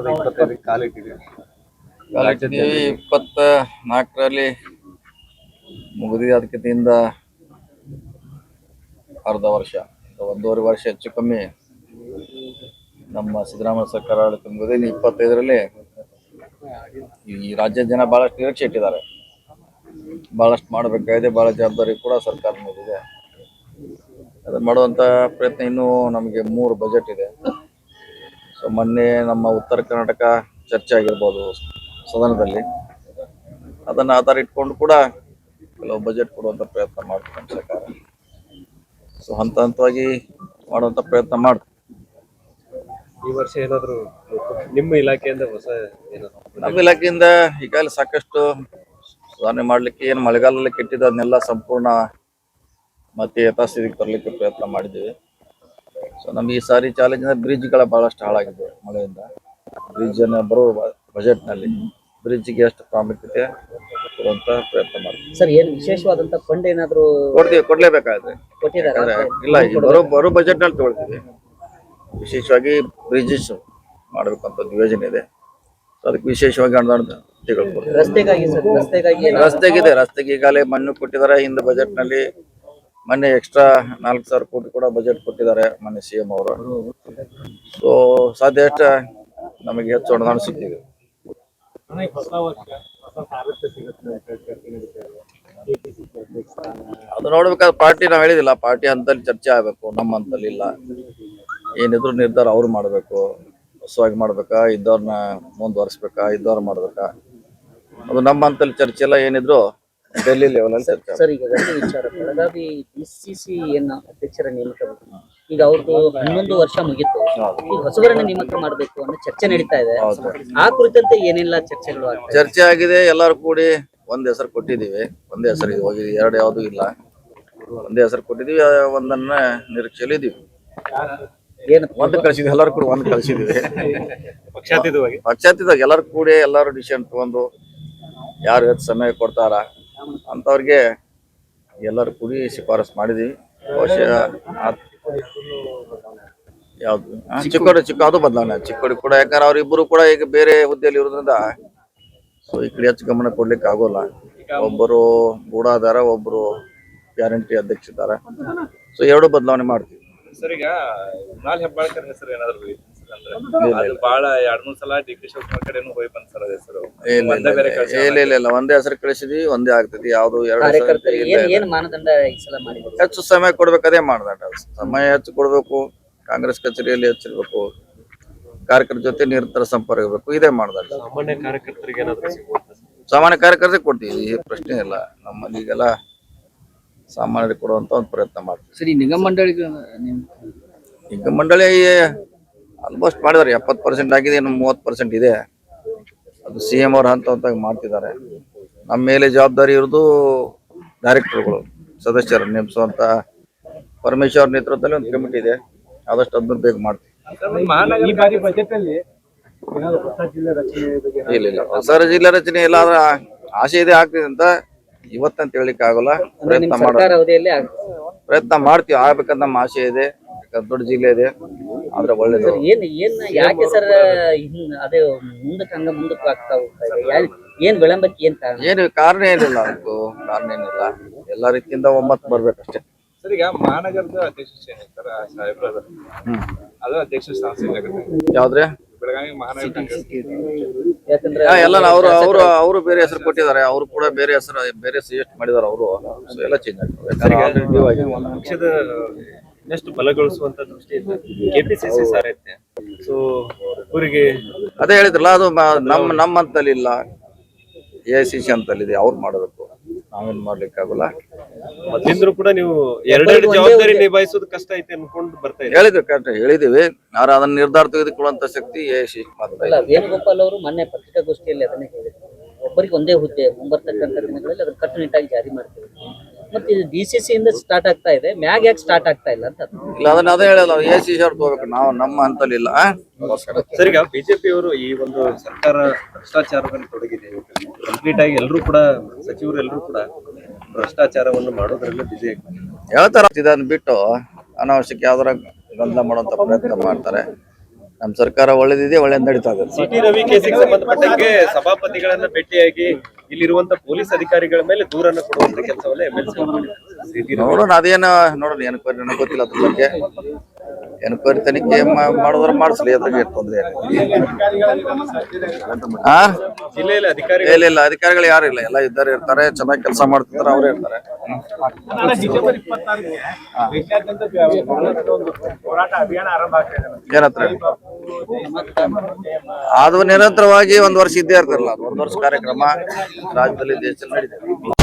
2025 ಕಾಲಿಟ್ಟಿದೆ. 24ರಲ್ಲಿ ಮುಗಿದಿದೆ. ಅದಕ್ಕಿಂತ ಅರ್ಧ ವರ್ಷ, 1.5 ವರ್ಷ ಹೆಚ್ಚು ಕಮ್ಮಿ ನಮ್ಮ ಸಿದ್ದರಾಮಯ್ಯ ಸರ್ಕಾರ ಆಡಳಿತ ಮುಗಿದಿದೆ. 25ರಲ್ಲಿ ಈ ರಾಜ್ಯದ ಜನ ಬಹಳಷ್ಟು ನಿರೀಕ್ಷೆ ಇಟ್ಟಿದ್ದಾರೆ. ಬಹಳಷ್ಟು ಮಾಡಬೇಕಾಗಿದೆ, ಬಹಳ ಜವಾಬ್ದಾರಿ ಕೂಡ ಸರ್ಕಾರ ಮೇಲಿದೆ. ಅದನ್ನು ಮಾಡುವಂಥ ಪ್ರಯತ್ನ ಇನ್ನೂ ನಮಗೆ 3 ಬಜೆಟ್ ಇದೆ. ಸೊ ಮೊನ್ನೆ ನಮ್ಮ ಉತ್ತರ ಕರ್ನಾಟಕ ಚರ್ಚೆ ಆಗಿರ್ಬೋದು ಸದನದಲ್ಲಿ, ಅದನ್ನು ಆಧಾರ ಇಟ್ಕೊಂಡು ಕೂಡ ಕೆಲವು ಬಜೆಟ್ ಕೊಡುವಂಥ ಪ್ರಯತ್ನ ಮಾಡ್ತಾರೆ ನಮ್ಮ ಸರ್ಕಾರ. ಸೊ ಹಂತವಾಗಿ ಮಾಡುವಂಥ ಪ್ರಯತ್ನ ಮಾಡ್ತೀವಿ. ಈ ವರ್ಷ ಏನಾದರೂ ನಿಮ್ಮ ಇಲಾಖೆಯಿಂದ ಹೊಸ ಏನಾದರೂ? ನಮ್ಮ ಇಲಾಖೆಯಿಂದ ಈಗಾಗಲೇ ಸಾಕಷ್ಟು ಸುಧಾರಣೆ ಮಾಡಲಿಕ್ಕೆ, ಏನು ಮಳೆಗಾಲದಲ್ಲಿ ಕೆಟ್ಟಿದ್ದು ಅದನ್ನೆಲ್ಲ ಸಂಪೂರ್ಣ ಮತ್ತೆ ಯಥಾಸ್ಥಿತಿಗೆ ತರಲಿಕ್ಕೆ ಪ್ರಯತ್ನ ಮಾಡಿದ್ದೀವಿ. ಸೊ ನಮಗೆ ಈ ಸಾರಿ ಚಾಲೆಂಜ್ ಅಂದರೆ ಬ್ರಿಡ್ಜ್ಗಳ ಭಾಳಷ್ಟು ಹಾಳಾಗಿದೆ ಮಳೆಯಿಂದ. ಬ್ರಿಡ್ಜನ್ನು ಬರುವ ಬಜೆಟ್ನಲ್ಲಿ ಬ್ರಿಡ್ಜ್ಗೆ ಎಷ್ಟು ಪ್ರಾಮುಖ್ಯತೆ ಕೊಡುವಂಥ ಪ್ರಯತ್ನ ಮಾಡ್ತೀವಿ. ಸರ್, ಏನು ವಿಶೇಷವಾದಂಥ ಫಂಡ್ ಏನಾದರೂ ಕೊಡಲೇಬೇಕಾದ್ರೆ ಇಲ್ಲ, ಈ ಬರೋ ಬಜೆಟ್ನಲ್ಲಿ ತಗೊಳ್ತೀವಿ. ವಿಶೇಷವಾಗಿ ಬ್ರಿಡ್ಜಸ್ ಮಾಡಬೇಕಂತ ಯೋಜನೆ ಇದೆ. ಸೊ ಅದಕ್ಕೆ ವಿಶೇಷವಾಗಿ ಅನುದಾನ ತೆಗೆದುಕೊಡ್ತೀವಿ. ರಸ್ತೆಗೆ ಈಗಾಗಲೇ ಮಣ್ಣು ಕೊಟ್ಟಿದ್ದಾರೆ. ಹಿಂದೆ ಬಜೆಟ್ನಲ್ಲಿ ಮೊನ್ನೆ ಎಕ್ಸ್ಟ್ರಾ 4,000 ಕೋಟಿ ಕೂಡ ಬಜೆಟ್ ಕೊಟ್ಟಿದ್ದಾರೆ ಮೊನ್ನೆ CM ಅವರು. ಸೊ ಸಾಧ್ಯ ಅಷ್ಟು ನಮಗೆ ಹೆಚ್ಚು ಅನುದಾನ ಸಿಗ್ತಿದೆ. ಅದು ನೋಡ್ಬೇಕಾದ್ರೆ ಪಾರ್ಟಿ ನಾವು ಹೇಳಿದಿಲ್ಲ, ಪಾರ್ಟಿ ಹಂತದಲ್ಲಿ ಚರ್ಚೆ ಆಗಬೇಕು, ನಮ್ಮ ಹಂತಲ್ಲಿ ಇಲ್ಲ. ಏನಿದ್ರು ನಿರ್ಧಾರ ಅವ್ರು ಮಾಡಬೇಕು. ಹೊಸವಾಗಿ ಮಾಡ್ಬೇಕಾ, ಇದ್ದವ್ರನ್ನ ಮುಂದುವರಿಸ್ಬೇಕಾ, ಇದ್ದವ್ರು ಮಾಡ್ಬೇಕಾ, ಅದು ನಮ್ಮ ಹಂತಲ್ಲಿ ಚರ್ಚೆ ಎಲ್ಲ. ಏನಿದ್ರು ಡೆಲ್ಲಿ ಲೆವೆಲಲ್ಲಿ ಚರ್ಚೆ. ಸರ್, ಈಗ ಒಂದು ವಿಚಾರ, ಬೆಳಗಾವಿ DCC ಏನು ಅಧ್ಯಕ್ಷರ ನೇಮಕ, ಈಗ ಅವ್ರದ್ದು 11 ವರ್ಷ ಮುಗಿತು, ಈಗ ಹೊಸಬರನ್ನ ನೇಮಕ ಮಾಡಬೇಕು ಅನ್ನೋ ಚರ್ಚೆ ನಡೀತಾ ಇದೆ. ಆ ಕುರಿತಂತೆ ಏನೆಲ್ಲ ಚರ್ಚೆಗಳು ಚರ್ಚೆ ಆಗಿದೆ. ಎಲ್ಲರೂ ಕೂಡಿ ಒಂದ್ ಹೆಸರು ಕೊಟ್ಟಿದ್ದೀವಿ. ಒಂದೇ ಹೆಸರು ಹೋಗಿ, 2 ಯಾವ್ದು ಇಲ್ಲ, ಒಂದೇ ಹೆಸರು ಕೊಟ್ಟಿದ್ದೀವಿ. ಒಂದನ್ನ ನಿರೀಕ್ಷೆಯಲ್ಲಿ ಇದ್ದೀವಿ. ಒಂದು ಕಳಿಸಿದ್ವಿ, ಎಲ್ಲರೂ ಕೂಡ ಒಂದು ಕಳಿಸಿದ್ವಿ. ಪಕ್ಷಾತೀತವಾಗಿ ಎಲ್ಲರೂ ಕೂಡಿ ಎಲ್ಲರೂ ಡಿಸಿಷನ್ ತಗೊಂಡು ಯಾರು ಹೆಚ್ಚು ಸಮಯ ಕೊಡ್ತಾರ ಅಂತವ್ರಿಗೆ ಎಲ್ಲರೂ ಕೂಡಿ ಶಿಫಾರಸ್ ಮಾಡಿದೀವಿ. ಬಹುಶಃ ಯಾವ್ದು ಚಿಕ್ಕೋಡಿ ಅದು ಬದಲಾವಣೆ. ಚಿಕ್ಕೋಡಿ ಕೂಡ ಯಾಕಂದ್ರೆ ಅವ್ರಿಬ್ಬರು ಕೂಡ ಈಗ ಬೇರೆ ಹುದ್ದೆಯಲ್ಲಿ ಇರೋದ್ರಿಂದ ಸೊ ಈ ಕಡೆ ಹೆಚ್ಚು ಗಮನ ಕೊಡ್ಲಿಕ್ಕೆ ಆಗೋಲ್ಲ. ಒಬ್ಬರು ಗೂಢಾಧಾರ, ಒಬ್ಬರು ಗ್ಯಾರಂಟಿ ಅಧ್ಯಕ್ಷ ಇದ್ದಾರೆ. ಸೊ 2 ಬದಲಾವಣೆ ಮಾಡ್ತೀವಿ. ಸರ್, ಈಗ ನಾಲ್ ಹೆಬ್ಬಾಳ್ಕರ್ ಹೆಸರು ಏನಾದ್ರು ಬಹಳ 2-3 ಸಲ DK ಶಿವಕುಮಾರ್ ಕಡೆನೂ ಹೋಗಿ ಬಂದ್ ಸರ್ ಹೆಸರು. ಇಲ್ಲ, ಒಂದೇ ಹೆಸರು ಕಳಿಸಿದ್ವಿ, ಒಂದೇ ಆಗ್ತೈತಿ. ಯಾವ್ದು 2 ಹೆಚ್ಚು ಸಮಯ ಕೊಡ್ಬೇಕು, ಅದೇ ಮಾಡ್ದಾಟ. ಸಮಯ ಹೆಚ್ಚು ಕೊಡ್ಬೇಕು, ಕಾಂಗ್ರೆಸ್ ಕಚೇರಿಯಲ್ಲಿ ಹೆಚ್ಚಿರ್ಬೇಕು, ಕಾರ್ಯಕರ್ತರ ಜೊತೆ ನಿರಂತರ ಸಂಪರ್ಕ ಇರಬೇಕು, ಇದೇ ಮಾಡ್ದಾಟ. ಸಾಮಾನ್ಯ ಕಾರ್ಯಕರ್ತರಿಗೆ ಕೊಡ್ತೀವಿ, ಈ ಪ್ರಶ್ನೆ ಇಲ್ಲ. ನಮ್ಮಲ್ಲಿ ಈಗೆಲ್ಲ ಸಾಮಾನ್ಯರಿಗೆ ಕೊಡುವಂತ ಒಂದು ಪ್ರಯತ್ನ ಮಾಡ್ತೀವಿ. ಸರಿ, ನಿಗಮ ಮಂಡಳಿ ಆಲ್ಮೋಸ್ಟ್ ಮಾಡಿದಾರೆ. 70% ಆಗಿದೆ, ಇನ್ನು 30% ಇದೆ. ಅದು CM ಅವ್ರ ಹಂತವಾಗಿ ಮಾಡ್ತಿದ್ದಾರೆ. ನಮ್ಮ ಮೇಲೆ ಜವಾಬ್ದಾರಿ ಇರೋದು ಡೈರೆಕ್ಟರ್ಗಳು, ಸದಸ್ಯರು ನೇಮಿಸುವಂತ ಪರಮೇಶ್ವರ್ ನೇತೃತ್ವದಲ್ಲಿ ಒಂದು ಕಮಿಟಿ ಇದೆ. ಆದಷ್ಟು ಅದನ್ನು ಬೇಗ ಮಾಡ್ತೀವಿ. ಇಲ್ಲ, ಹೊಸ ಜಿಲ್ಲಾ ರಚನೆ ಇಲ್ಲ, ಆದ್ರೆ ಆಸೆ ಇದೆ, ಆಗ್ತಿದೆ ಅಂತ ಇವತ್ತಂತ ಹೇಳಿಕ್ಕೆ ಆಗೋಲ್ಲ. ಪ್ರಯತ್ನ ಮಾಡ್ತೀವಿ, ಆಗ್ಬೇಕಂತ ನಮ್ಮ ಆಸೆ ಇದೆ. ದೊಡ್ಡ ಜಿಲ್ಲೆ ಇದೆ, ಆದ್ರೆ ಒಳ್ಳೇದು. ಯಾಕೆ ಸರ್ ಅದೇ ಮುಂದಕ್ಕೆ ಆಗ್ತಾ ಹೋಗ್ತಾ ಇದೆ? ಏನ್ ವಿಳಂಬಕ್ಕೆ ಏನು ಕಾರಣ ಏನಿಲ್ಲ, ಅದಕ್ಕೂ ಕಾರಣ ಏನಿಲ್ಲ. ಎಲ್ಲಾ ರೀತಿಯಿಂದ ಒಮ್ಮತ್ತು ಬರ್ಬೇಕಷ್ಟೇ. ಸರ್, ಈಗ ಮಹಾನಗರದ ಅಧ್ಯಕ್ಷ ಅದು ಅಧ್ಯಕ್ಷ ಯಾವ್ದ್ರೆ ಬೆಳಗಾವಿ ಮಹಾನಗರ ಎಲ್ಲ ಅವರು ಬೇರೆ ಹೆಸರು ಕೊಟ್ಟಿದ್ದಾರೆ. ಅವರು ಕೂಡ ಬೇರೆ ಹೆಸರು, ಬೇರೆ ಸಜೆಸ್ಟ್ ಮಾಡಿದಾರೆ ಅವರು. ಎಲ್ಲ ಚೇಂಜ್ ಆಗ್ತದೆ. ಪಕ್ಷದ ಇನ್ನಷ್ಟು ಬಲಗೊಳಿಸುವಂತ ದೃಷ್ಟಿಯಿಂದ KPCC ಸಾರಥ್ಯ ಸೊ ಅವರಿಗೆ ಅದೇ ಹೇಳಿದ್ರಲ್ಲ, ಅದು ನಮ್ಮ ಹಂತಲ್ಲಿ ಇಲ್ಲ, AICC ಅಂತಲ್ಲಿದೆ, ಅವ್ರು ಮಾಡಬೇಕು, ನಾವೇನ್ ಮಾಡ್ಲಿಕ್ಕೆ ಆಗೋಲ್ಲ. ಮೊದಲಿಂದ್ರು ಕೂಡ ನೀವು 2 ಜವಾಬ್ದಾರಿ ನಿಭಾಯಿಸೋದು ಕಷ್ಟ ಐತೆ ಅನ್ಕೊಂಡು ಬರ್ತಾ ಇದ್ದೀವಿ. ಹೇಳಿದಿವಿ, ಆದ್ರೆ ಅದನ್ನ ನಿರ್ಧಾರ ತೆಗೆದುಕೊಳ್ಳುವಂತ ಶಕ್ತಿ AICC ಮಾತ್ರ. ವೇಣುಗೋಪಾಲ್ ಅವರು ಮೊನ್ನೆ ಪತ್ರಿಕಾಗೋಷ್ಠಿಯಲ್ಲಿ ಅದನ್ನೇ ಹೇಳಿದ್ರು, ಒಬ್ಬರಿಗೆ ಒಂದೇ ಹುದ್ದೆ, ಮುಂಬರ್ತಕ್ಕಂಥ ದಿನಗಳಲ್ಲಿ ಅದನ್ನ ಕಟ್ಟುನಿಟ್ಟಾಗಿ ಜಾರಿ ಮಾಡ್ತೀವಿ. ಮತ್ತೆ ಇದು DCC ಇಂದ ಸ್ಟಾರ್ಟ್ ಆಗ್ತಾ ಇದೆ, ಮ್ಯಾಗ್ ಯಾಕೆ ಸ್ಟಾರ್ಟ್ ಆಗ್ತಾ ಇಲ್ಲ ಅಂತ. ಇಲ್ಲ, ಅದನ್ನ ಅದೇ ಹೇಳಲ್ಲ, AICC ಅವ್ರು ತಗೋಬೇಕು, ನಾವು ನಮ್ಮ ಹಂತಲ್ಲಿ ಇಲ್ಲ. ಸರ್, ಈಗ ಬಿಜೆಪಿ ಅವರು ಈ ಒಂದು ಸರ್ಕಾರ ಭ್ರಷ್ಟಾಚಾರದಲ್ಲಿ ತೊಡಗಿದೆ. ಕಂಪ್ಲೀಟ್ ಆಗಿ ಎಲ್ಲರೂ ಕೂಡ ಸಚಿವರು ಎಲ್ಲರೂ ಕೂಡ ಭ್ರಷ್ಟಾಚಾರವನ್ನು ಮಾಡೋದ್ರಲ್ಲಿ ಬಿಜಿ ಹೇಳ್ತಾರ. ಇದನ್ನ ಬಿಟ್ಟು ಅನಾವಶ್ಯಕ ಯಾವ್ದಾರ ಗೊಂದಲ ಮಾಡುವಂತ ಪ್ರಯತ್ನ ಮಾಡ್ತಾರೆ. ನಮ್ಮ ಸರ್ಕಾರ ಒಳ್ಳೇದಿದೆ, ಒಳ್ಳೇದ್ ನಡೀತಾ ಇದೆ. ಸಿಟಿ ರವಿ ಕೇಸಿಗೆ ಸಂಬಂಧಪಟ್ಟಂಗೆ ಸಭಾಪತಿಗಳನ್ನ ಭೇಟಿಯಾಗಿ ಇಲ್ಲಿರುವಂತ ಪೊಲೀಸ್ ಅಧಿಕಾರಿಗಳ ಮೇಲೆ ದೂರನ್ನು ಕೊಡುವಂತ ಕೆಲಸವನ್ನ MLC ನೋಡೋಣ, ಅದೇನು ನೋಡೋಣ, ಎನ್ಕ್ವೈರಿ ನನಗೆ ಗೊತ್ತಿಲ್ಲ ಅದ್ರ ಬಗ್ಗೆ. ಎನ್ಕ್ವೈರಿ ತನಿಖೆ ಮಾಡೋದ್ರ ಮಾಡಿಸ್ಲಿ, ಅದ್ರಾಗ ಏನು ತೊಂದರೆ ಜಿಲ್ಲೆಯಲ್ಲಿ ಅಧಿಕಾರಿ ಇಲ್ಲ, ಅಧಿಕಾರಿಗಳು ಯಾರು ಇಲ್ಲ, ಎಲ್ಲ ಇದ್ದಾರೆ, ಇರ್ತಾರೆ, ಚೆನ್ನಾಗಿ ಕೆಲಸ ಮಾಡ್ತಿದ್ದಾರೆ, ಅವರೇ ಇರ್ತಾರೆ. ಏನತ್ರ ಅದು ನಿರಂತರವಾಗಿ 1 ವರ್ಷ ಇದ್ದೇ ಇರ್ತಾರಲ್ಲ, ಅದು 1 ವರ್ಷ ಕಾರ್ಯಕ್ರಮ ರಾಜ್ಯದಲ್ಲಿ ದೇಶದಲ್ಲಿ ನಡೀತದೆ.